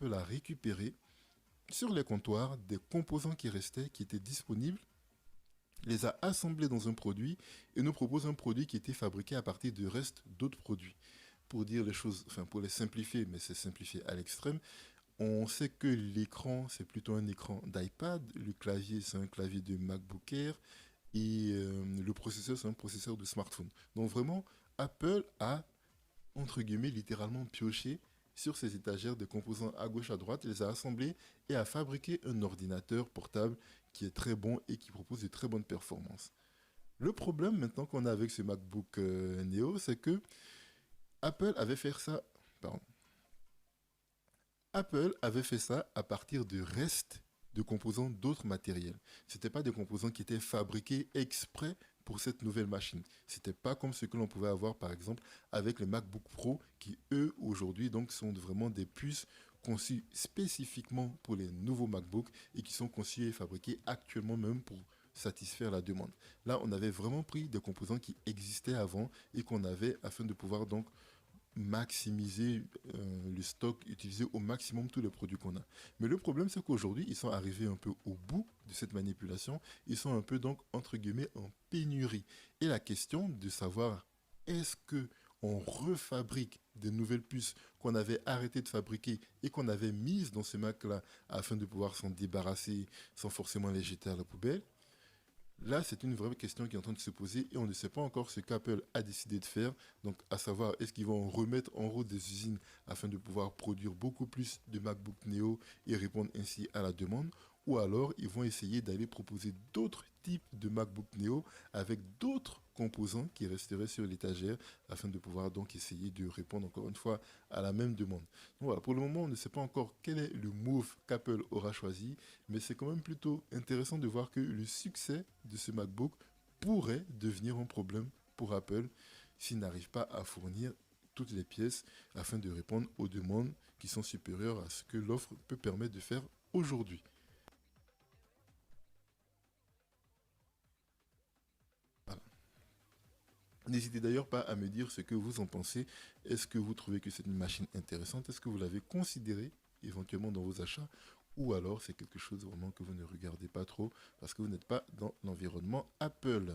Apple a récupéré sur les comptoirs des composants qui restaient, qui étaient disponibles, les a assemblés dans un produit et nous propose un produit qui était fabriqué à partir du reste d'autres produits. Pour dire les choses, enfin pour les simplifier, mais c'est simplifié à l'extrême, on sait que l'écran, c'est plutôt un écran d'iPad, le clavier, c'est un clavier de MacBook Air, et le processeur, c'est un processeur de smartphone. Donc vraiment, Apple a, entre guillemets, littéralement pioché sur ces étagères de composants à gauche, à droite, les a assemblés et a fabriqué un ordinateur portable qui est très bon et qui propose de très bonnes performances. Le problème maintenant qu'on a avec ce MacBook Neo, c'est que Apple avait fait ça, pardon, Apple avait fait ça à partir de restes de composants d'autres matériels. Ce n'étaient pas des composants qui étaient fabriqués exprès pour cette nouvelle machine. Ce n'était pas comme ce que l'on pouvait avoir par exemple avec les MacBook Pro qui eux aujourd'hui donc sont vraiment des puces conçues spécifiquement pour les nouveaux MacBook et qui sont conçues et fabriquées actuellement même pour satisfaire la demande. Là, on avait vraiment pris des composants qui existaient avant et qu'on avait afin de pouvoir donc maximiser le stock, utiliser au maximum tous les produits qu'on a. Mais le problème, c'est qu'aujourd'hui, ils sont arrivés un peu au bout de cette manipulation. Ils sont un peu donc, entre guillemets, en pénurie. Et la question de savoir, est-ce que on refabrique des nouvelles puces qu'on avait arrêté de fabriquer et qu'on avait mises dans ces Mac-là afin de pouvoir s'en débarrasser sans forcément les jeter à la poubelle? Là, c'est une vraie question qui est en train de se poser et on ne sait pas encore ce qu'Apple a décidé de faire. Donc, à savoir, est-ce qu'ils vont remettre en route des usines afin de pouvoir produire beaucoup plus de MacBook Neo et répondre ainsi à la demande, ou alors ils vont essayer d'aller proposer d'autres types de MacBook Neo avec d'autres composants qui resteraient sur l'étagère afin de pouvoir donc essayer de répondre encore une fois à la même demande. Donc voilà, pour le moment, on ne sait pas encore quel est le move qu'Apple aura choisi, mais c'est quand même plutôt intéressant de voir que le succès de ce MacBook pourrait devenir un problème pour Apple s'il n'arrive pas à fournir toutes les pièces afin de répondre aux demandes qui sont supérieures à ce que l'offre peut permettre de faire aujourd'hui. Voilà. N'hésitez d'ailleurs pas à me dire ce que vous en pensez. Est-ce que vous trouvez que c'est une machine intéressante? Est-ce que vous l'avez considérée éventuellement dans vos achats? Ou alors c'est quelque chose vraiment que vous ne regardez pas trop parce que vous n'êtes pas dans l'environnement Apple?